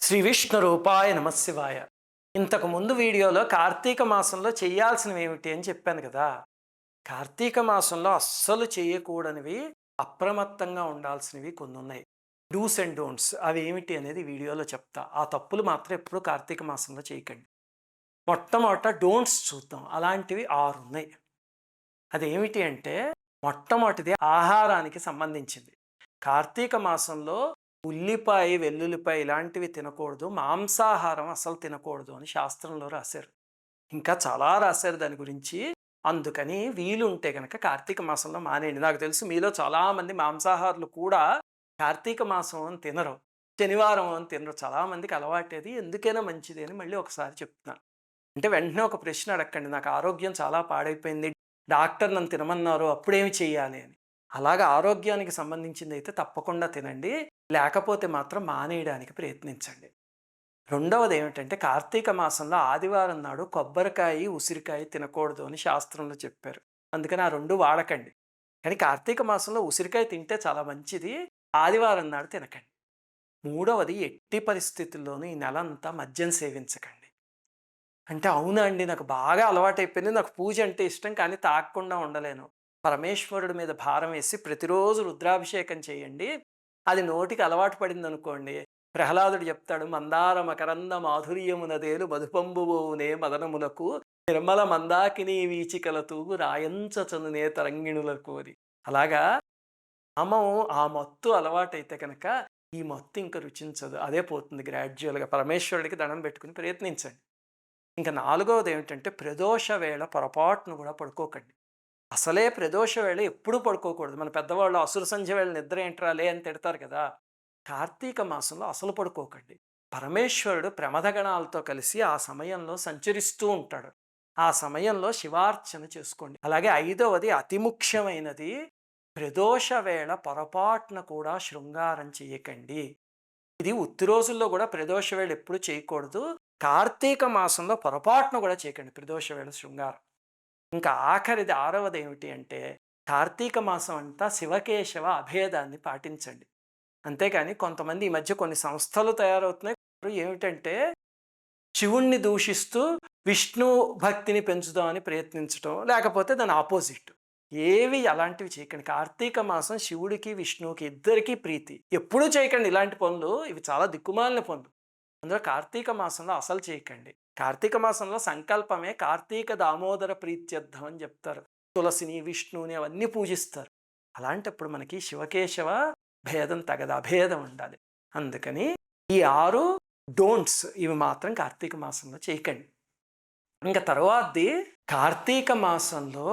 శ్రీ విష్ణు రూపాయ నమశివాయ. ఇంతకు ముందు వీడియోలో కార్తీక మాసంలో చేయాల్సినవి ఏమిటి అని చెప్పాను కదా. కార్తీక మాసంలో అస్సలు చేయకూడనివి, అప్రమత్తంగా ఉండాల్సినవి కొన్ని ఉన్నాయి. డూస్ అండ్ డోంట్స్ అవి ఏమిటి అనేది వీడియోలో చెప్తా. ఆ తప్పులు మాత్రం ఎప్పుడు కార్తీక మాసంలో చేయకండి. మొట్టమొదట డోంట్స్ చూద్దాం. అలాంటివి 6 ఉన్నాయి. అదేమిటి అంటే, మొట్టమొదటిది ఆహారానికి సంబంధించింది. కార్తీక మాసంలో ఉల్లిపాయ, వెల్లుల్లిపాయ ఇలాంటివి తినకూడదు. మాంసాహారం అసలు తినకూడదు అని శాస్త్రంలో రాశారు. ఇంకా చాలా రాశారు దాని గురించి. అందుకని వీలుంటే గనక కార్తీక మాసంలో మానేయండి. నాకు తెలుసు మీలో చాలామంది మాంసాహారులు కూడా కార్తీక మాసం అని తినరు. శనివారం అని తినరు. చాలామందికి అలవాటేది. ఎందుకైనా మంచిది అని మళ్ళీ ఒకసారి చెప్తున్నాను. అంటే వెంటనే ఒక ప్రశ్న అడగండి. నాకు ఆరోగ్యం చాలా పాడైపోయింది. డాక్టర్ నన్ను తినమన్నారు. అప్పుడేమి చేయాలి అని. అలాగా ఆరోగ్యానికి సంబంధించింది అయితే తప్పకుండా తినండి. లేకపోతే మాత్రం మానేయడానికి ప్రయత్నించండి. రెండవది ఏమిటంటే, కార్తీక మాసంలో ఆదివారం నాడు కొబ్బరికాయ, ఉసిరికాయ తినకూడదు అని శాస్త్రంలో చెప్పారు. అందుకని ఆ 2 వాడకండి. కానీ కార్తీక మాసంలో ఉసిరికాయ తింటే చాలా మంచిది. ఆదివారం నాడు తినకండి. మూడవది, ఎట్టి పరిస్థితుల్లోనూ ఈ నెలంతా మద్యం సేవించకండి. అంటే అవునా అండి, నాకు బాగా అలవాటైపోయింది. నాకు పూజ అంటే ఇష్టం, కానీ తాగకుండా ఉండలేను. పరమేశ్వరుడి మీద భారం వేసి ప్రతిరోజు రుద్రాభిషేకం చేయండి. అది నోటికి అలవాటు పడిందనుకోండి, ప్రహ్లాదుడు చెప్తాడు, మందార మకరంద మాధుర్యమునదేలు మధుపంబువునే మదనములకు నిర్మల మందాకిని వీచికల తూగు రాయంచనునే తరంగిణులకు అని. అలాగా నామం ఆ మత్తు అలవాటైతే కనుక ఈ మత్తు ఇంకా రుచించదు. అదే పోతుంది గ్రాడ్యువల్గా. పరమేశ్వరుడికి దండం పెట్టుకుని ప్రయత్నించండి. ఇంకా నాలుగవది ఏమిటంటే, ప్రదోష వేళ పొరపాటును కూడా పడుకోకండి. అసలే ప్రదోష వేళ ఎప్పుడూ పడుకోకూడదు. మన పెద్దవాళ్ళు అసుర సంధ్య వేళ నిద్ర ఏంట్రా లే అని తిడతారు కదా. కార్తీక మాసంలో అసలు పడుకోకండి. పరమేశ్వరుడు ప్రమథగణాలతో కలిసి ఆ సమయంలో సంచరిస్తూ ఉంటాడు. ఆ సమయంలో శివార్చన చేసుకోండి. అలాగే ఐదవది, అతి ముఖ్యమైనది, ప్రదోష వేళ పొరపాటున కూడా శృంగారం చేయకండి. ఇది ఉత్తి రోజుల్లో కూడా ప్రదోష వేళ ఎప్పుడు చేయకూడదు. కార్తీక మాసంలో పొరపాటున కూడా చేయకండి ప్రదోష వేళ శృంగారం. ఇంకా ఆఖరిది, ఆరవది ఏమిటి అంటే, కార్తీక మాసం అంతా శివకేశవ అభేదాన్ని పాటించండి. అంతేకాని కొంతమంది ఈ మధ్య కొన్ని సంస్థలు తయారవుతున్నాయి. ఏమిటంటే, శివుణ్ణి దూషిస్తూ విష్ణు భక్తిని పెంచుదామని ప్రయత్నించడం, లేకపోతే దాని ఆపోజిట్. ఏవి అలాంటివి చేయకండి. కార్తీక మాసం శివుడికి, విష్ణువుకి ఇద్దరికీ ప్రీతి. ఎప్పుడూ చేయకండి ఇలాంటి పనులు. ఇవి చాలా దిక్కుమాలిన పనులు. అందులో కార్తీక మాసంలో అసలు చేయకండి. కార్తీక మాసంలో సంకల్పమే కార్తీక దామోదర ప్రీత్యర్థం అని చెప్తారు. తులసిని, విష్ణువుని అవన్నీ పూజిస్తారు. అలాంటప్పుడు మనకి శివకేశవ భేదం తగదు, అభేదం ఉండాలి. అందుకని ఈ 6 డోంట్స్ ఇవి మాత్రం కార్తీక మాసంలో చేయకండి. ఇంకా తర్వాతది, కార్తీక మాసంలో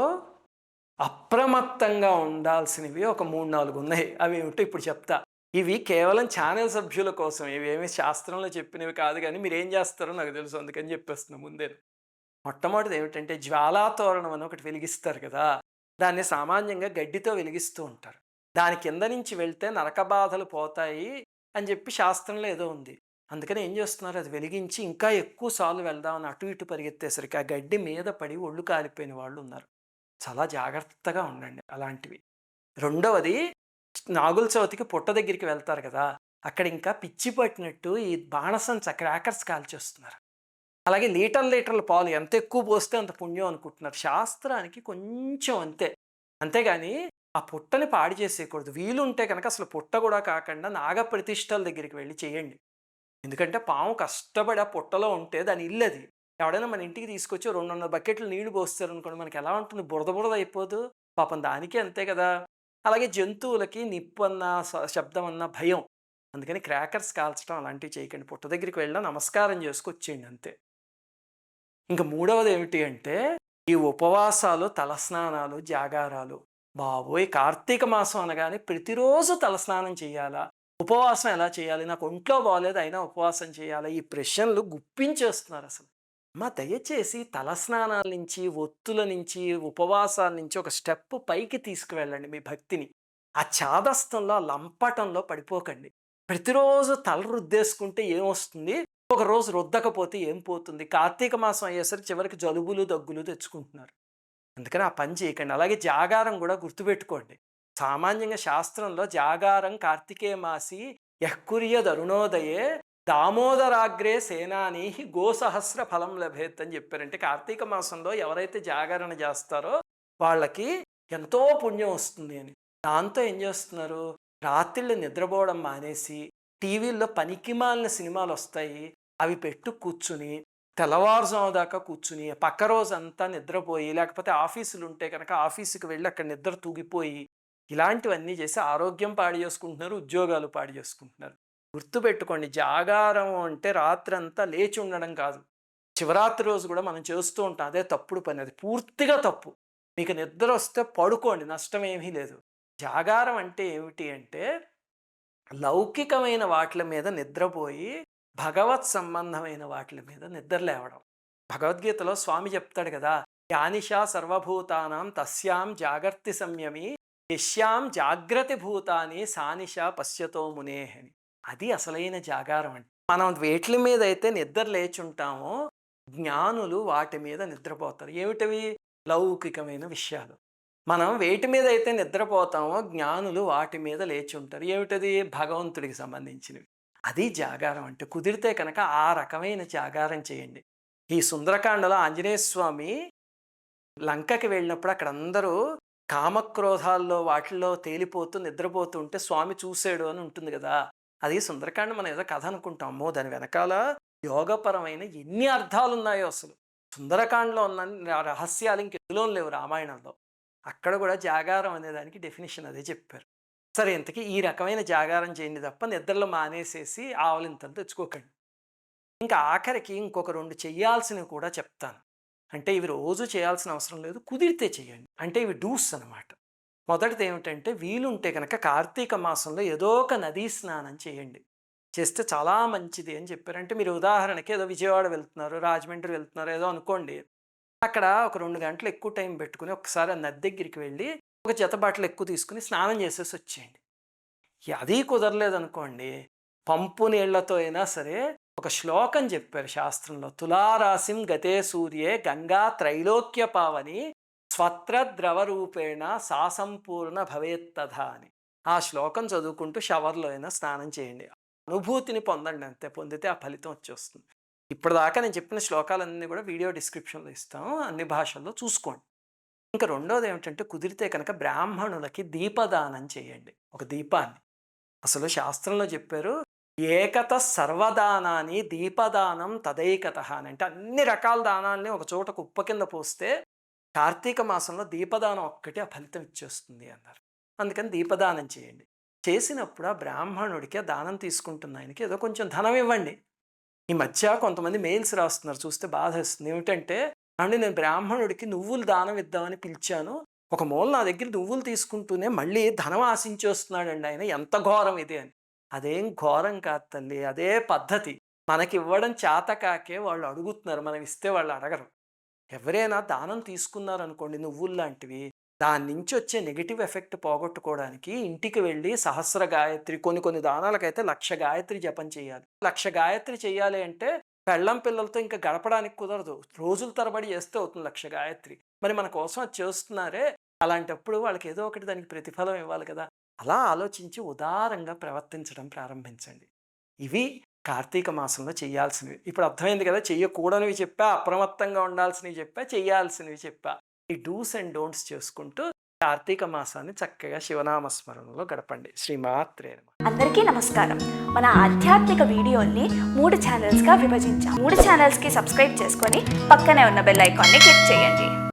అప్రమత్తంగా ఉండాల్సినవి ఒక 3, 4 ఉన్నాయి. అవి ఏమిటో ఇప్పుడు చెప్తా. ఇవి కేవలం ఛానల్ సభ్యుల కోసం. ఇవేమి శాస్త్రంలో చెప్పినవి కాదు, కానీ మీరేం చేస్తారో నాకు తెలుసు, అందుకని చెప్పేస్తున్నా ముందే. మొట్టమొదటిది ఏమిటంటే, జ్వాలాతోరణం అని ఒకటి వెలిగిస్తారు కదా. దాన్ని సామాన్యంగా గడ్డితో వెలిగిస్తూ ఉంటారు. దాని కింద నుంచి వెళ్తే నరక బాధలు పోతాయి అని చెప్పి శాస్త్రంలో ఏదో ఉంది. అందుకని ఏం చేస్తున్నారు, అది వెలిగించి ఇంకా ఎక్కువ సార్లు వెళ్దామని అటు ఇటు పరిగెత్తేసరికి ఆ గడ్డి మీద పడి ఒళ్ళు కాలిపోయిన వాళ్ళు ఉన్నారు. చాలా జాగ్రత్తగా ఉండండి అలాంటివి. రెండవది, నాగుల చవితికి పుట్ట దగ్గరికి వెళ్తారు కదా. అక్కడ ఇంకా పిచ్చి పట్టినట్టు ఈ బాణసంచ క్రాకర్స్ కాల్చేస్తున్నారు. అలాగే లీటర్ల పాలు ఎంత ఎక్కువ పోస్తే అంత పుణ్యం అనుకుంటున్నారు. శాస్త్రానికి కొంచెం అంతే. అంతేగాని ఆ పుట్టని పాడు చేసేయకూడదు. వీలుంటే కనుక అసలు పుట్ట కూడా కాకుండా నాగప్రతిష్టల దగ్గరికి వెళ్ళి చేయండి. ఎందుకంటే పాము కష్టపడి ఆ పుట్టలో ఉంటే దాని ఇల్లది. ఎవడైనా మన ఇంటికి తీసుకొచ్చి 200 బకెట్లు నీళ్లు పోస్తారనుకోండి, మనకి ఎలా ఉంటుంది, బురద బురద అయిపోదు. పాపం దానికే అంతే కదా. అలాగే జంతువులకి నిప్పు అన్న శబ్దం అన్న భయం. అందుకని క్రాకర్స్ కాల్చడం అలాంటివి చేయకండి. పుట్ట దగ్గరికి వెళ్ళినా నమస్కారం చేసుకొచ్చేయండి అంతే. ఇంక మూడవది ఏమిటి అంటే, ఈ ఉపవాసాలు, తలస్నానాలు, జాగారాలు. బాబోయ్! కార్తీక మాసం అనగానే ప్రతిరోజు తలస్నానం చేయాలా? ఉపవాసం ఎలా చేయాలి? నాకు ఒంట్లో బాగోలేదు అయినా ఉపవాసం చేయాలా? ఈ ప్రశ్నలు గుప్పించేస్తున్నారు అసలు. దయచేసి తలస్నానాల నుంచి, ఒత్తుల నుంచి, ఉపవాసాల నుంచి ఒక స్టెప్ పైకి తీసుకువెళ్ళండి మీ భక్తిని. ఆ చాదస్తంలో, ఆ లంపటంలో పడిపోకండి. ప్రతిరోజు తల రుద్దేసుకుంటే ఏమొస్తుంది? ఒకరోజు రుద్దకపోతే ఏం పోతుంది? కార్తీక మాసం అయ్యేసరికి చివరికి జలుబులు, దగ్గులు తెచ్చుకుంటున్నారు. అందుకని ఆ పని చేయకండి. అలాగే జాగారం కూడా గుర్తుపెట్టుకోండి. సామాన్యంగా శాస్త్రంలో జాగారం కార్తికేయ మాసి యఃకుర్యదరుణోదయే దామోదరాగ్రే సేనాని గోసహస్ర ఫలం లభేత్ అని చెప్పారంటే కార్తీక మాసంలో ఎవరైతే జాగరణ చేస్తారో వాళ్ళకి ఎంతో పుణ్యం వస్తుంది అని. దాంతో ఏం చేస్తున్నారు, రాత్రిళ్ళు నిద్రపోవడం మానేసి టీవీల్లో పనికిమాలిన సినిమాలు వస్తాయి అవి పెట్టు కూర్చుని తెల్లవారుజాము దాకా కూర్చుని పక్క రోజంతా నిద్రపోయి, లేకపోతే ఆఫీసులు ఉంటే కనుక ఆఫీసుకి వెళ్ళి అక్కడ నిద్ర తూగిపోయి ఇలాంటివన్నీ చేసి ఆరోగ్యం పాడు చేసుకుంటున్నారు, ఉద్యోగాలు పాడు చేసుకుంటున్నారు. గుర్తుపెట్టుకోండి, జాగారం అంటే రాత్రంతా లేచి ఉండడం కాదు. శివరాత్రి రోజు కూడా మనం చేస్తూ ఉంటాం, అదే తప్పుడు పని, అది పూర్తిగా తప్పు. మీకు నిద్ర వస్తే పడుకోండి, నష్టం ఏమీ లేదు. జాగారం అంటే ఏమిటి అంటే లౌకికమైన వాటి మీద నిద్రపోయి భగవత్ సంబంధమైన వాటి మీద నిద్ర లేవడం. భగవద్గీతలో స్వామి చెప్తాడు కదా, యానిషా సర్వభూతానాం తస్యాం జాగర్తి సంయమి యశ్యాం జాగ్రత్త భూతాని సానిషా పశ్యతో మునే అని. అది అసలైన జాగారం అంటే. మనం వేట్ల మీద అయితే నిద్ర లేచుంటామో జ్ఞానులు వాటి మీద నిద్రపోతారు. ఏమిటవి? లౌకికమైన విషయాలు. మనం వేటి మీద అయితే నిద్రపోతామో జ్ఞానులు వాటి మీద లేచి ఉంటారు. ఏమిటది? భగవంతుడికి సంబంధించినవి. అది జాగారం అంటే. కుదిరితే కనుక ఆ రకమైన జాగారం చేయండి. ఈ సుందరకాండలో ఆంజనేయ స్వామి లంకకి వెళ్ళినప్పుడు అక్కడ అందరూ కామక్రోధాల్లో వాటిల్లో తేలిపోతూ నిద్రపోతూ ఉంటే స్వామి చూశాడు అని ఉంటుంది కదా. అది సుందరకాండ మనం ఏదో కథ అనుకుంటామో, దాని వెనకాల యోగపరమైన ఎన్ని అర్థాలు ఉన్నాయో అసలు. సుందరకాండలో ఉన్న రహస్యాలు ఇంకెందులో లేవు రామాయణంలో. అక్కడ కూడా జాగారం అనే దానికి డెఫినేషన్ అదే చెప్పారు. సరే, ఇంతకీ ఈ రకమైన జాగారం చేయండి తప్ప నిద్రలో మానేసేసి ఆవలింతలు తెచ్చుకోకండి. ఇంకా ఆఖరికి ఇంకొక 2 చెయ్యాల్సినవి కూడా చెప్తాను. అంటే ఇవి రోజు చేయాల్సిన అవసరం లేదు, కుదిరితే చేయండి. అంటే ఇవి డూస్ అనమాట. మొదటిది ఏమిటంటే వీలుంటే కనుక కార్తీక మాసంలో ఏదో ఒక నదీ స్నానం చేయండి. చేస్తే చాలా మంచిది అని చెప్పారు. అంటే మీరు ఉదాహరణకి ఏదో విజయవాడ వెళ్తున్నారు, రాజమండ్రి వెళ్తున్నారు ఏదో అనుకోండి. అక్కడ ఒక 2 గంటలు ఎక్కువ టైం పెట్టుకుని ఒకసారి ఆ నది దగ్గరికి వెళ్ళి ఒక జత బట్టలు ఎక్కువ తీసుకుని స్నానం చేసేసి వచ్చేయండి. అది కుదరలేదనుకోండి, పంపు నీళ్లతో అయినా సరే ఒక శ్లోకం చెప్పారు శాస్త్రంలో, తులారాశిం గతే సూర్యే గంగా త్రైలోక్య పావని స్వత్ర ద్రవరూపేణ సాసంపూర్ణ భవేత్తథా అని. ఆ శ్లోకం చదువుకుంటూ షవర్లో అయినా స్నానం చేయండి. అనుభూతిని పొందండి, అంతే. పొందితే ఆ ఫలితం వచ్చేస్తుంది. ఇప్పటిదాకా నేను చెప్పిన శ్లోకాలన్నీ కూడా వీడియో డిస్క్రిప్షన్లో ఇస్తాము, అన్ని భాషల్లో చూసుకోండి. ఇంకా రెండోది ఏమిటంటే కుదిరితే కనుక బ్రాహ్మణులకి దీపదానం చేయండి, ఒక దీపాన్ని. అసలు శాస్త్రంలో చెప్పారు, ఏకత సర్వదానాన్ని దీపదానం తదైకత అని. అంటే అన్ని రకాల దానాల్ని ఒక చోట కుప్ప కింద పోస్తే కార్తీక మాసంలో దీపదానం ఒక్కటి ఆ ఫలితం ఇచ్చేస్తుంది అన్నారు. అందుకని దీపదానం చేయండి. చేసినప్పుడు ఆ బ్రాహ్మణుడికి ఆ దానం తీసుకుంటున్న ఆయనకి ఏదో కొంచెం ధనం ఇవ్వండి. ఈ మధ్య కొంతమంది మెయిల్స్ రాస్తున్నారు, చూస్తే బాధ వస్తుంది. ఏమిటంటే, అండి నేను బ్రాహ్మణుడికి నువ్వులు దానం ఇద్దామని పిలిచాను, ఒక మూల నా దగ్గర నువ్వులు తీసుకుంటూనే మళ్ళీ ధనం ఆశించి వస్తున్నాడండి ఆయన, ఎంత ఘోరం ఇది అని. అదేం ఘోరం కాదు తల్లి, అదే పద్ధతి. మనకి ఇవ్వడం చేతకాకే వాళ్ళు అడుగుతున్నారు, మనం ఇస్తే వాళ్ళు అడగరు. ఎవరైనా దానం తీసుకున్నారనుకోండి నువ్వులు లాంటివి, దాని నుంచి వచ్చే నెగిటివ్ ఎఫెక్ట్ పోగొట్టుకోవడానికి ఇంటికి వెళ్ళి సహస్ర గాయత్రి, కొన్ని దానాలకైతే 1,00,000 గాయత్రి జపం చేయాలి. 1,00,000 గాయత్రి చేయాలి అంటే పెళ్ళం పిల్లలతో ఇంకా గడపడానికి కుదరదు, రోజుల తరబడి చేస్తే అవుతుంది 1,00,000 గాయత్రి. మరి మన కోసం అది చేస్తున్నారే, అలాంటప్పుడు వాళ్ళకి ఏదో ఒకటి దానికి ప్రతిఫలం ఇవ్వాలి కదా. అలా ఆలోచించి ఉదారంగా ప్రవర్తించడం ప్రారంభించండి. ఇవి కార్తీక మాసంలో చేయాల్సినవి. ఇప్పుడు అర్థమైంది కదా, చెయ్యకూడనివి చెప్పా, అప్రమత్తంగా ఉండాల్సినవి చెప్పా, చేయాల్సినవి చెప్పా. ఈ డూస్ అండ్ డోంట్స్ చేసుకుంటూ కార్తీక మాసాన్ని చక్కగా శివనామస్మరణలో గడపండి. శ్రీమాత్రే నమః. అందరికీ నమస్కారం. మన ఆధ్యాత్మిక వీడియోల్ని 3 ఛానల్స్గా విభజించాం. 3 ఛానల్స్కి సబ్స్క్రైబ్ చేసుకొని పక్కనే ఉన్న బెల్ ఐకాన్ని క్లిక్ చేయండి.